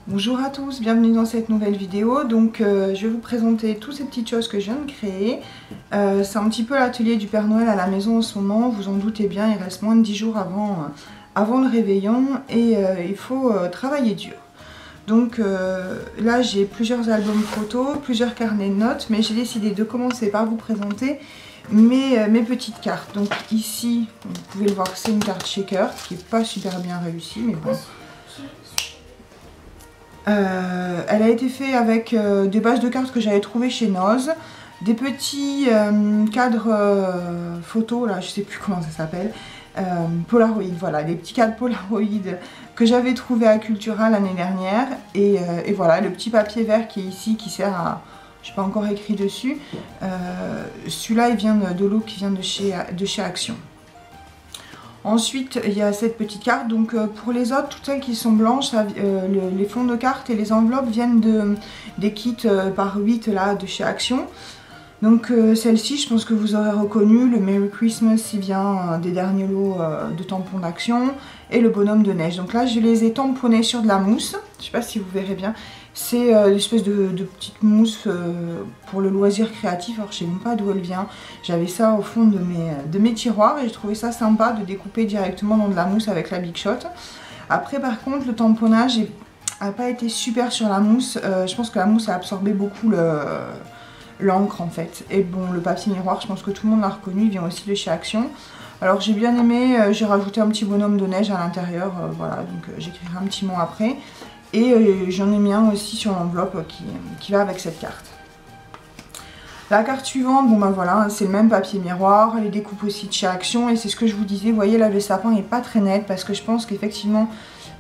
Bonjour à tous, bienvenue dans cette nouvelle vidéo. Donc je vais vous présenter toutes ces petites choses que je viens de créer. C'est un petit peu l'atelier du Père Noël à la maison en ce moment, vous en doutez bien, il reste moins de 10 jours avant le réveillon et il faut travailler dur. Donc là j'ai plusieurs albums photos, plusieurs carnets de notes, mais j'ai décidé de commencer par vous présenter mes petites cartes. Donc ici, vous pouvez le voir, c'est une carte shaker qui n'est pas super bien réussie, mais bon. Elle a été faite avec des bases de cartes que j'avais trouvées chez Noz, des petits cadres photos, là je sais plus comment ça s'appelle, Polaroid, voilà, des petits cadres Polaroid que j'avais trouvé à Cultura l'année dernière, et voilà, le petit papier vert qui est ici, qui sert à, je n'ai pas encore écrit dessus, celui-là il vient de l'eau qui vient de chez Action. Ensuite, il y a cette petite carte. Donc pour les autres, toutes celles qui sont blanches, les fonds de cartes et les enveloppes viennent des kits par 8 là, de chez Action. Donc celle-ci, je pense que vous aurez reconnu, le Merry Christmas, il vient des derniers lots de tampons d'Action, et le bonhomme de neige. Donc là, je les ai tamponnés sur de la mousse. Je ne sais pas si vous verrez bien. C'est une espèce de petite mousse pour le loisir créatif. Alors je sais même pas d'où elle vient. J'avais ça au fond de mes tiroirs et j'ai trouvé ça sympa de découper directement dans de la mousse avec la Big Shot. Après par contre le tamponnage n'a pas été super sur la mousse. Je pense que la mousse a absorbé beaucoup l'encre en fait. Et bon, le papier miroir, je pense que tout le monde l'a reconnu, il vient aussi de chez Action. Alors j'ai bien aimé, j'ai rajouté un petit bonhomme de neige à l'intérieur, voilà, donc j'écrirai un petit mot après. Et j'en ai mis un aussi sur l'enveloppe qui va avec cette carte. La carte suivante, bon ben voilà, c'est le même papier miroir, les découpes aussi de chez Action, et c'est ce que je vous disais, vous voyez là le sapin n'est pas très net parce que je pense qu'effectivement,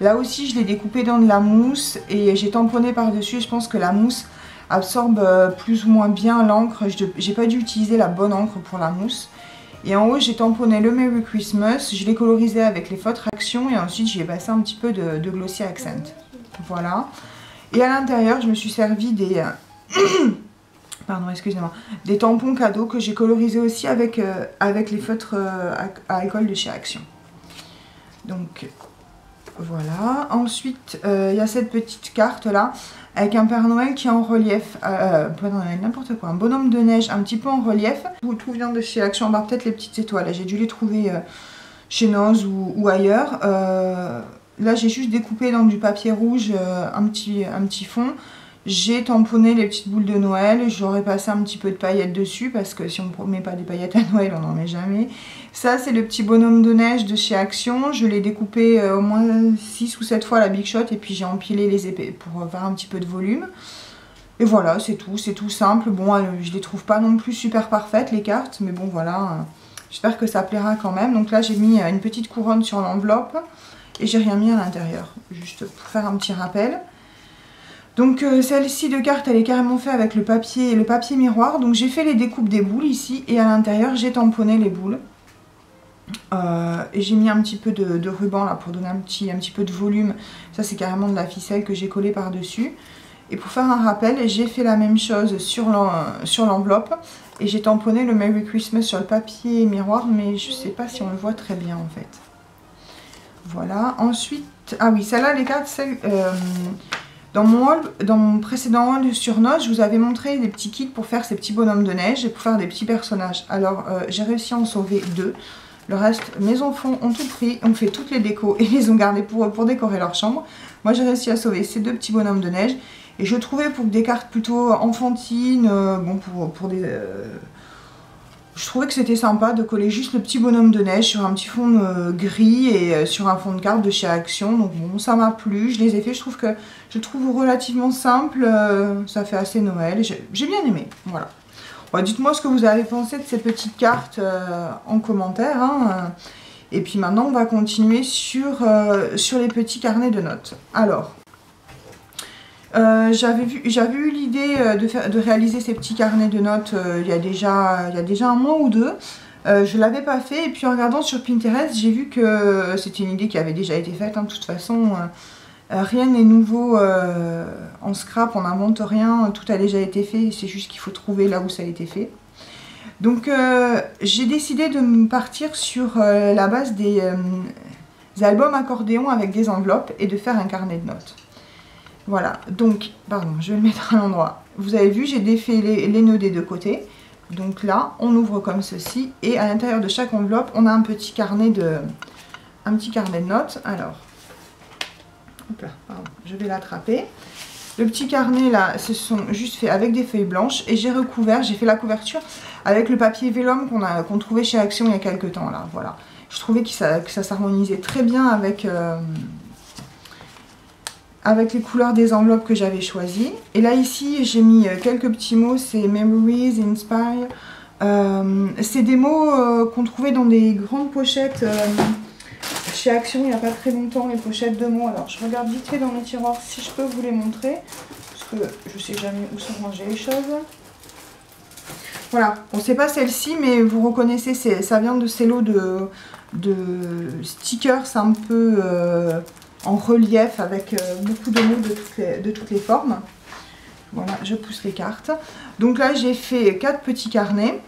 là aussi je l'ai découpé dans de la mousse et j'ai tamponné par dessus, je pense que la mousse absorbe plus ou moins bien l'encre, j'ai pas dû utiliser la bonne encre pour la mousse. Et en haut j'ai tamponné le Merry Christmas, je l'ai colorisé avec les feutres Action et ensuite j'y ai passé un petit peu de Glossy Accent. Voilà. Et à l'intérieur, je me suis servi des... pardon, excusez-moi. Des tampons cadeaux que j'ai colorisés aussi avec les feutres à école de chez Action. Donc, voilà. Ensuite, il y a cette petite carte-là, avec un Père Noël qui est en relief. Pas Noël, n'importe quoi. Un bonhomme de neige un petit peu en relief. Tout vient de chez Action, bah, peut-être les petites étoiles. J'ai dû les trouver chez Noz ou ailleurs. Là j'ai juste découpé dans du papier rouge un petit fond. J'ai tamponné les petites boules de Noël. J'aurais passé un petit peu de paillettes dessus parce que si on ne met pas des paillettes à Noël, on n'en met jamais. Ça c'est le petit bonhomme de neige de chez Action. Je l'ai découpé au moins 6 ou 7 fois à la Big Shot et puis j'ai empilé les épées pour faire un petit peu de volume. Et voilà, c'est tout simple. Bon, je les trouve pas non plus super parfaites les cartes, mais bon voilà. J'espère que ça plaira quand même. Donc là j'ai mis une petite couronne sur l'enveloppe. Et j'ai rien mis à l'intérieur, juste pour faire un petit rappel. Donc celle-ci de carte, elle est carrément faite avec le papier miroir. Donc j'ai fait les découpes des boules ici, et à l'intérieur j'ai tamponné les boules. Et j'ai mis un petit peu de ruban là pour donner un petit peu de volume. Ça c'est carrément de la ficelle que j'ai collée par-dessus. Et pour faire un rappel, j'ai fait la même chose sur l'enveloppe. Et j'ai tamponné le Merry Christmas sur le papier miroir, mais je sais pas si on le voit très bien en fait. Voilà, ensuite, ah oui, celle-là, les cartes, dans mon précédent haul sur Noz, je vous avais montré des petits kits pour faire ces petits bonhommes de neige et pour faire des petits personnages. Alors, j'ai réussi à en sauver 2. Le reste, mes enfants ont tout pris, ont fait toutes les décos et les ont gardés pour décorer leur chambre. Moi, j'ai réussi à sauver ces 2 petits bonhommes de neige. Et je trouvais pour des cartes plutôt enfantines, bon, pour des... Je trouvais que c'était sympa de coller juste le petit bonhomme de neige sur un petit fond gris et sur un fond de carte de chez Action. Donc bon, ça m'a plu, je les ai fait. Je le trouve relativement simple, ça fait assez Noël. J'ai bien aimé, voilà. Bon, dites-moi ce que vous avez pensé de ces petites cartes en commentaire. Hein. Et puis maintenant, on va continuer sur les petits carnets de notes. Alors... j'avais eu l'idée de réaliser ces petits carnets de notes il y a déjà un mois ou deux. Je ne l'avais pas fait et puis en regardant sur Pinterest, j'ai vu que c'était une idée qui avait déjà été faite. Hein. De toute façon, rien n'est nouveau en scrap, on n'invente rien, tout a déjà été fait, c'est juste qu'il faut trouver là où ça a été fait. Donc j'ai décidé de me partir sur la base des albums accordéon avec des enveloppes et de faire un carnet de notes. Voilà, donc, pardon, je vais le mettre à l'endroit. Vous avez vu, j'ai défait les nœuds des deux côtés. Donc là, on ouvre comme ceci. Et à l'intérieur de chaque enveloppe, on a un petit carnet de notes. Alors, hop là, pardon, je vais l'attraper. Le petit carnet là, ce sont juste fait avec des feuilles blanches. Et j'ai recouvert, j'ai fait la couverture avec le papier vélum qu'on trouvait chez Action il y a quelques temps. Là, voilà. Je trouvais que ça s'harmonisait très bien avec... avec les couleurs des enveloppes que j'avais choisies. Et là ici j'ai mis quelques petits mots, c'est Memories, Inspire. C'est des mots qu'on trouvait dans des grandes pochettes chez Action il n'y a pas très longtemps, les pochettes de mots. Alors je regarde vite fait dans mes tiroirs si je peux vous les montrer, parce que je sais jamais où sont rangées les choses. Voilà, bon c'est pas celle-ci mais vous reconnaissez, ça vient de ces lots de stickers un peu... en relief avec beaucoup de mots de toutes les formes. Voilà, je pousse les cartes. Donc là, j'ai fait 4 petits carnets.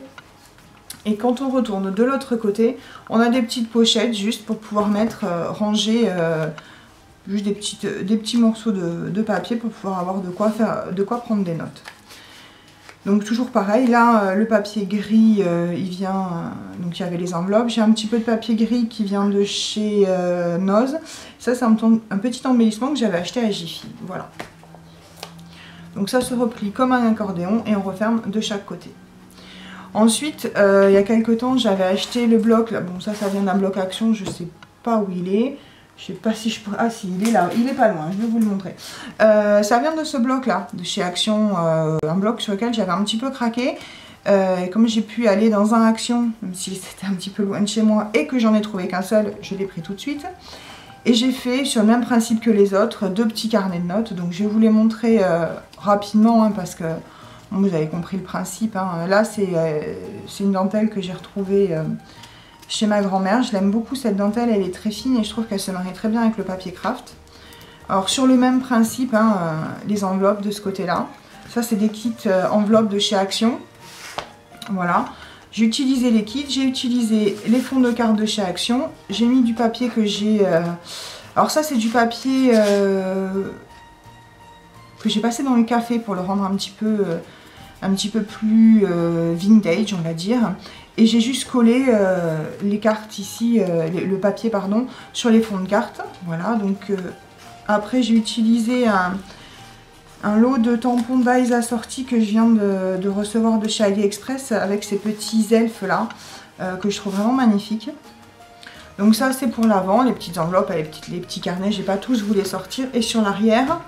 Et quand on retourne de l'autre côté, on a des petites pochettes juste pour pouvoir mettre, ranger juste des petits morceaux de papier pour pouvoir avoir de quoi prendre des notes. Donc toujours pareil, là le papier gris il vient, donc il y avait les enveloppes, j'ai un petit peu de papier gris qui vient de chez Noz, ça c'est un petit embellissement que j'avais acheté à Jiffy, voilà. Donc ça se replie comme un accordéon et on referme de chaque côté. Ensuite, il y a quelques temps j'avais acheté le bloc, là, bon ça vient d'un bloc Action, je sais pas où il est. Je sais pas si je pourrais... Ah si, il est là, il est pas loin, je vais vous le montrer. Ça vient de ce bloc là, de chez Action, un bloc sur lequel j'avais un petit peu craqué. Et comme j'ai pu aller dans un Action, même si c'était un petit peu loin de chez moi et que j'en ai trouvé qu'un seul, je l'ai pris tout de suite. Et j'ai fait, sur le même principe que les autres, 2 petits carnets de notes. Donc je vais vous les montrer rapidement, hein, parce que bon, vous avez compris le principe. Hein. Là c'est une dentelle que j'ai retrouvée... chez ma grand-mère, je l'aime beaucoup cette dentelle, elle est très fine et je trouve qu'elle se marie très bien avec le papier craft. Alors sur le même principe, hein, les enveloppes de ce côté-là. Ça c'est des kits enveloppes de chez Action. Voilà. J'ai utilisé les kits, j'ai utilisé les fonds de carte de chez Action. J'ai mis du papier que j'ai... Alors ça c'est du papier que j'ai passé dans le café pour le rendre un petit peu plus vintage on va dire. Et j'ai juste collé les cartes ici, le papier pardon, sur les fonds de cartes. Voilà, donc après j'ai utilisé un lot de tampons Dies assortis que je viens de recevoir de chez AliExpress avec ces petits elfes là, que je trouve vraiment magnifiques. Donc ça c'est pour l'avant, les petites enveloppes, les petits carnets, j'ai pas tous voulu les sortir. Et sur l'arrière,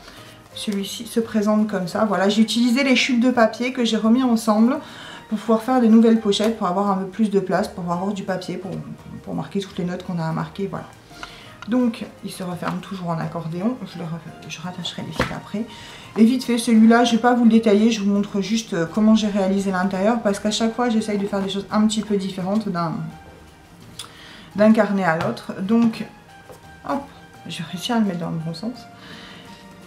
celui-ci se présente comme ça. Voilà, j'ai utilisé les chutes de papier que j'ai remis ensemble pour pouvoir faire de nouvelles pochettes, pour avoir un peu plus de place, pour avoir du papier, pour marquer toutes les notes qu'on a à marquer, voilà. Donc, il se referme toujours en accordéon, je rattacherai les fils après. Et vite fait, celui-là, je ne vais pas vous le détailler, je vous montre juste comment j'ai réalisé l'intérieur, parce qu'à chaque fois, j'essaye de faire des choses un petit peu différentes d'un carnet à l'autre. Donc, hop, j'ai réussi à le mettre dans le bon sens.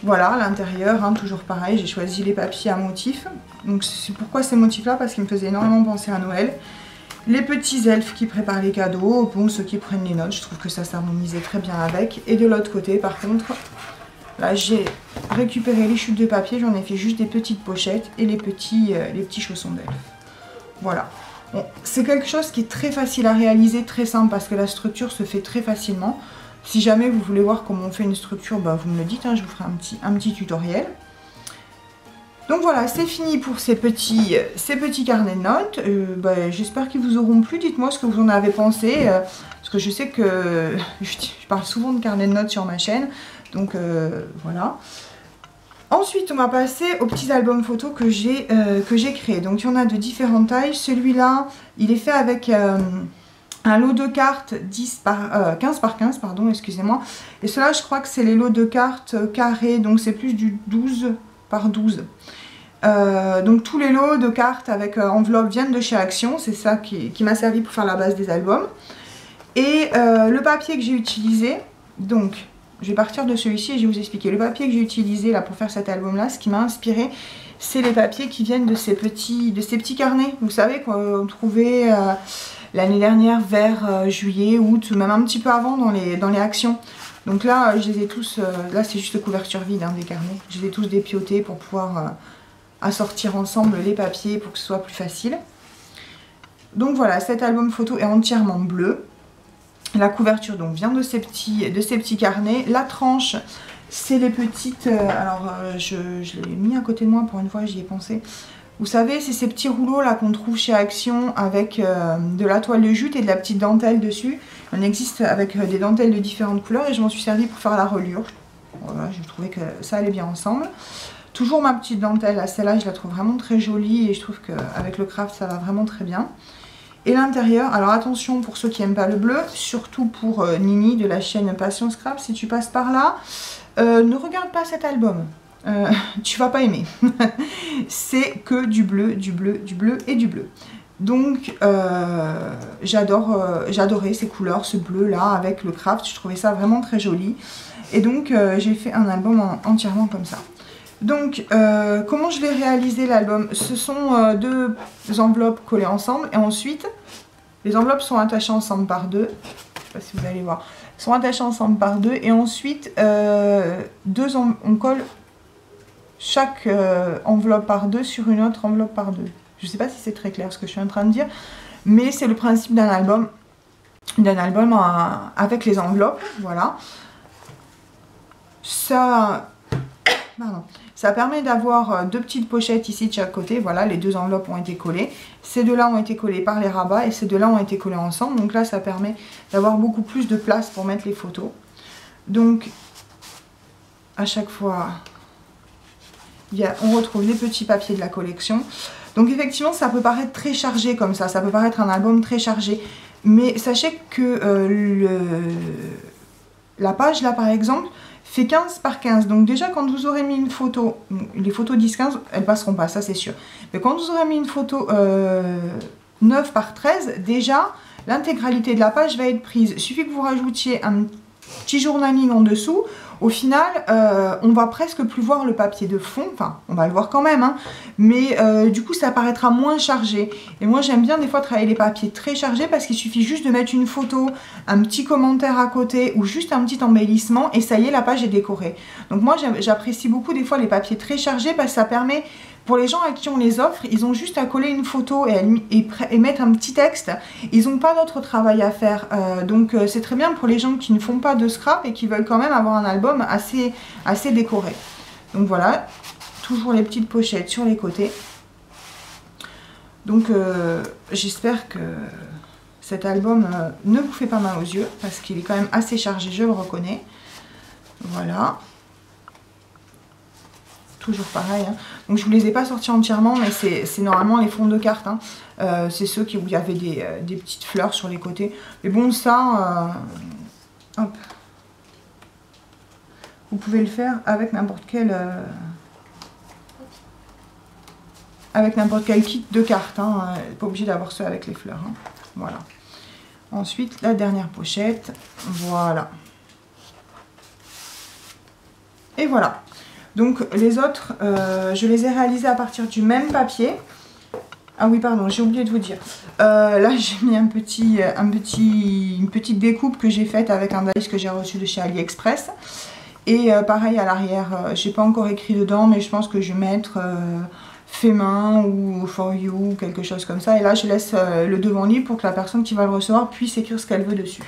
Voilà, à l'intérieur, hein, toujours pareil, j'ai choisi les papiers à motifs. Donc c'est pourquoi ces motifs-là, parce qu'ils me faisaient énormément penser à Noël. Les petits elfes qui préparent les cadeaux, bon, ceux qui prennent les notes, je trouve que ça s'harmonisait très bien avec. Et de l'autre côté, par contre, là j'ai récupéré les chutes de papier, j'en ai fait juste des petites pochettes et les petits chaussons d'elfes. Voilà. Bon, c'est quelque chose qui est très facile à réaliser, très simple, parce que la structure se fait très facilement. Si jamais vous voulez voir comment on fait une structure, bah vous me le dites, hein, je vous ferai un petit tutoriel. Donc voilà, c'est fini pour ces petits carnets de notes. Bah, j'espère qu'ils vous auront plu. Dites-moi ce que vous en avez pensé. Parce que je sais que je parle souvent de carnets de notes sur ma chaîne. Donc voilà. Ensuite, on va passer aux petits albums photos que j'ai créés. Donc il y en a de différentes tailles. Celui-là, il est fait avec... un lot de cartes 15 par 15, pardon, excusez-moi. Et cela, je crois que c'est les lots de cartes carrés, donc c'est plus du 12 par 12. Donc tous les lots de cartes avec enveloppe viennent de chez Action, c'est ça qui m'a servi pour faire la base des albums. Et le papier que j'ai utilisé, donc je vais partir de celui-ci et je vais vous expliquer. Le papier que j'ai utilisé là pour faire cet album-là, ce qui m'a inspiré, c'est les papiers qui viennent de ces petits carnets. Vous savez qu'on trouvait... l'année dernière vers juillet, août, même un petit peu avant dans les Actions. Donc là, je les ai tous, là c'est juste couverture vide hein, des carnets. Je les ai tous dépiotés pour pouvoir assortir ensemble les papiers pour que ce soit plus facile. Donc voilà, cet album photo est entièrement bleu. La couverture donc vient de ces petits carnets. La tranche, c'est les petites... je l'ai mis à côté de moi pour une fois, j'y ai pensé. Vous savez, c'est ces petits rouleaux là qu'on trouve chez Action avec de la toile de jute et de la petite dentelle dessus. On existe avec des dentelles de différentes couleurs et je m'en suis servi pour faire la reliure. Voilà, je trouvais que ça allait bien ensemble. Toujours ma petite dentelle, celle-là je la trouve vraiment très jolie et je trouve qu'avec le craft ça va vraiment très bien. Et l'intérieur, alors attention pour ceux qui n'aiment pas le bleu, surtout pour Nini de la chaîne Passion Scrap, si tu passes par là, ne regarde pas cet album. Tu vas pas aimer. C'est que du bleu, du bleu, du bleu et du bleu. Donc j'adorais ces couleurs, ce bleu là avec le craft, je trouvais ça vraiment très joli. Et donc j'ai fait un album entièrement comme ça. Donc comment je vais réaliser l'album? Ce sont deux enveloppes collées ensemble et ensuite les enveloppes sont attachées ensemble par deux. Je sais pas si vous allez voir. Elles sont attachées ensemble par deux et ensuite on colle chaque enveloppe par deux sur une autre enveloppe par deux. Je ne sais pas si c'est très clair ce que je suis en train de dire, mais c'est le principe d'un album avec les enveloppes, voilà. Ça permet d'avoir deux petites pochettes ici de chaque côté, voilà, les deux enveloppes ont été collées. Ces deux-là ont été collées par les rabats et ces deux-là ont été collés ensemble, donc là ça permet d'avoir beaucoup plus de place pour mettre les photos. Donc, à chaque fois... on retrouve les petits papiers de la collection. Donc effectivement ça peut paraître très chargé comme ça peut paraître un album très chargé. Mais sachez que la page là par exemple fait 15 par 15. Donc déjà quand vous aurez mis une photo, les photos 10-15 elles passeront pas, ça c'est sûr. Mais quand vous aurez mis une photo 9 par 13, déjà l'intégralité de la page va être prise. Il suffit que vous rajoutiez un petit journaling en dessous. Au final, on va presque plus voir le papier de fond, enfin on va le voir quand même, hein, mais du coup ça paraîtra moins chargé. Et moi j'aime bien des fois travailler les papiers très chargés parce qu'il suffit juste de mettre une photo, un petit commentaire à côté ou juste un petit embellissement et ça y est, la page est décorée. Donc moi j'apprécie beaucoup des fois les papiers très chargés parce que ça permet... Pour les gens à qui on les offre, ils ont juste à coller une photo et mettre un petit texte. Ils n'ont pas d'autre travail à faire. Donc c'est très bien pour les gens qui ne font pas de scrap et qui veulent quand même avoir un album assez décoré. Donc voilà, toujours les petites pochettes sur les côtés. Donc j'espère que cet album ne vous fait pas mal aux yeux parce qu'il est quand même assez chargé, je le reconnais. Voilà. Toujours pareil, hein. Donc je vous les ai pas sortis entièrement, mais c'est normalement les fonds de carte, hein. C'est ceux où il y avait des petites fleurs sur les côtés. Mais bon, ça, hop. Vous pouvez le faire avec n'importe quel kit de cartes, hein. Pas obligé d'avoir ceux avec les fleurs, hein. Voilà. Ensuite, la dernière pochette, voilà. Et voilà. Donc les autres, je les ai réalisés à partir du même papier. Ah oui, pardon, j'ai oublié de vous dire. Là, j'ai mis une petite découpe que j'ai faite avec un dice que j'ai reçu de chez AliExpress. Et pareil à l'arrière, j'ai pas encore écrit dedans, mais je pense que je vais mettre fait main ou for you ou quelque chose comme ça. Et là, je laisse le devant libre pour que la personne qui va le recevoir puisse écrire ce qu'elle veut dessus.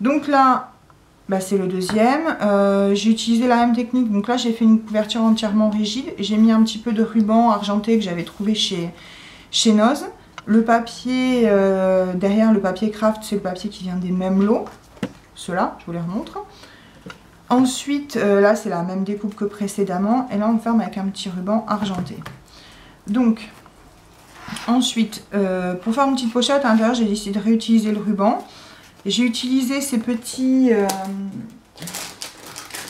Donc là... Bah, c'est le deuxième. J'ai utilisé la même technique. Donc là, j'ai fait une couverture entièrement rigide. J'ai mis un petit peu de ruban argenté que j'avais trouvé chez Noz. Le papier, derrière le papier craft, c'est le papier qui vient des mêmes lots. Ceux-là, je vous les remontre. Ensuite, là, c'est la même découpe que précédemment. Et là, on ferme avec un petit ruban argenté. Donc, ensuite, pour faire une petite pochette à l'intérieur, j'ai décidé de réutiliser le ruban. J'ai utilisé ces petits...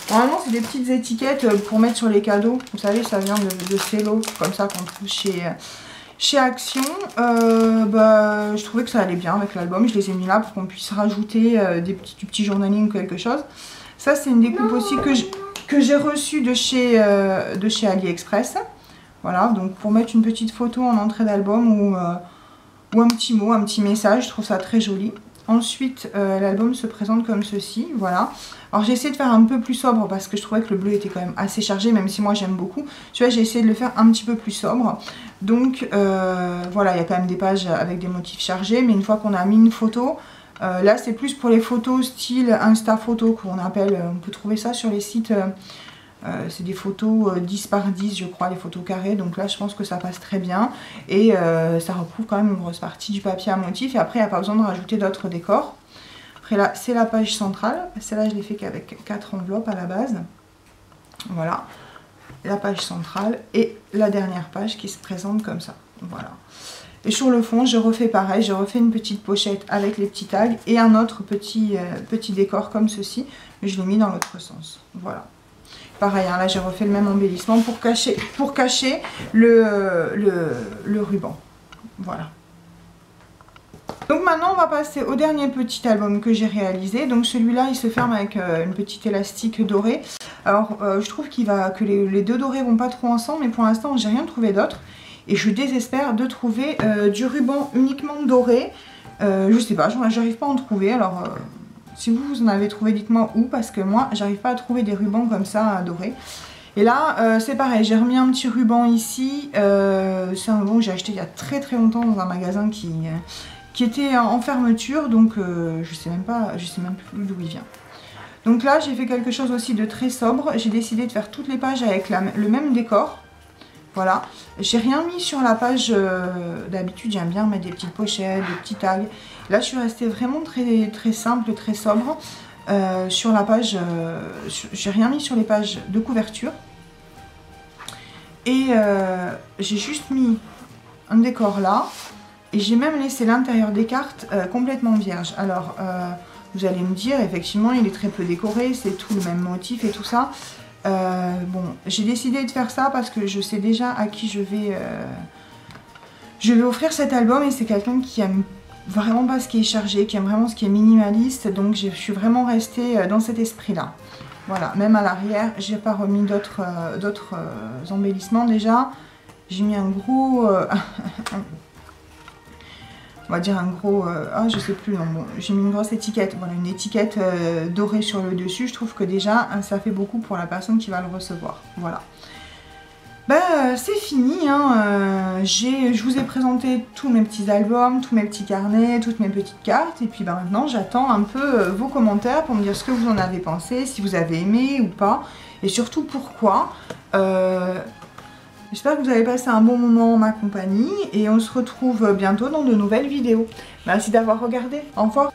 Normalement, c'est des petites étiquettes pour mettre sur les cadeaux. Vous savez, ça vient de cello, comme ça, qu'on trouve chez Action. Je trouvais que ça allait bien avec l'album. Je les ai mis là pour qu'on puisse rajouter du petit journaling ou quelque chose. Ça, c'est une découpe aussi que j'ai reçue de chez AliExpress. Voilà, donc pour mettre une petite photo en entrée d'album ou un petit mot, un petit message. Je trouve ça très joli. Ensuite, l'album se présente comme ceci, voilà. Alors j'ai essayé de faire un peu plus sobre parce que je trouvais que le bleu était quand même assez chargé, même si moi j'aime beaucoup. Tu vois, j'ai essayé de le faire un petit peu plus sobre. Donc voilà, il y a quand même des pages avec des motifs chargés, mais une fois qu'on a mis une photo, là c'est plus pour les photos style Insta photo qu'on appelle, on peut trouver ça sur les sites... c'est des photos 10 par 10 je crois, les photos carrées, donc là je pense que ça passe très bien et ça recouvre quand même une grosse partie du papier à motif et après il n'y a pas besoin de rajouter d'autres décors. Après là c'est la page centrale, celle-là je l'ai fait qu'avec 4 enveloppes à la base, voilà, la page centrale et la dernière page qui se présente comme ça, voilà. Et sur le fond je refais pareil, j'ai refait une petite pochette avec les petits tags et un autre petit décor comme ceci, mais je l'ai mis dans l'autre sens, voilà. Pareil, hein, là j'ai refait le même embellissement pour cacher le ruban. Voilà. Donc maintenant on va passer au dernier petit album que j'ai réalisé. Donc celui-là il se ferme avec une petite élastique dorée. Alors je trouve que les deux dorés vont pas trop ensemble, mais pour l'instant j'ai rien trouvé d'autre. Et je désespère de trouver du ruban uniquement doré. Je sais pas, j'arrive pas à en trouver. Alors... si vous en avez trouvé, dites-moi où, parce que moi, j'arrive pas à trouver des rubans comme ça dorés. Et là, c'est pareil, j'ai remis un petit ruban ici. C'est un ruban que j'ai acheté il y a très longtemps dans un magasin qui était en fermeture, donc je sais même plus d'où il vient. Donc là, j'ai fait quelque chose aussi de très sobre. J'ai décidé de faire toutes les pages avec le même décor. Voilà, j'ai rien mis sur la page, d'habitude j'aime bien mettre des petites pochettes, des petits tags. Là je suis restée vraiment très simple, très sobre. Sur la page, j'ai rien mis sur les pages de couverture. Et j'ai juste mis un décor là. Et j'ai même laissé l'intérieur des cartes complètement vierge. Alors vous allez me dire, effectivement il est très peu décoré, c'est tout le même motif et tout ça. Bon, j'ai décidé de faire ça parce que je sais déjà à qui je vais offrir cet album et c'est quelqu'un qui aime vraiment pas ce qui est chargé, qui aime vraiment ce qui est minimaliste, donc je suis vraiment restée dans cet esprit-là. Voilà, même à l'arrière, j'ai pas remis d'autres embellissements déjà. J'ai mis un gros... on va dire un gros... ah, je sais plus, non, bon, j'ai mis une grosse étiquette, voilà, une étiquette dorée sur le dessus. Je trouve que déjà, ça fait beaucoup pour la personne qui va le recevoir. Voilà. Ben, c'est fini, hein. Je vous ai présenté tous mes petits albums, tous mes petits carnets, toutes mes petites cartes. Et puis ben, maintenant, j'attends un peu vos commentaires pour me dire ce que vous en avez pensé, si vous avez aimé ou pas. Et surtout, pourquoi. J'espère que vous avez passé un bon moment en ma compagnie et on se retrouve bientôt dans de nouvelles vidéos. Merci d'avoir regardé. Au revoir.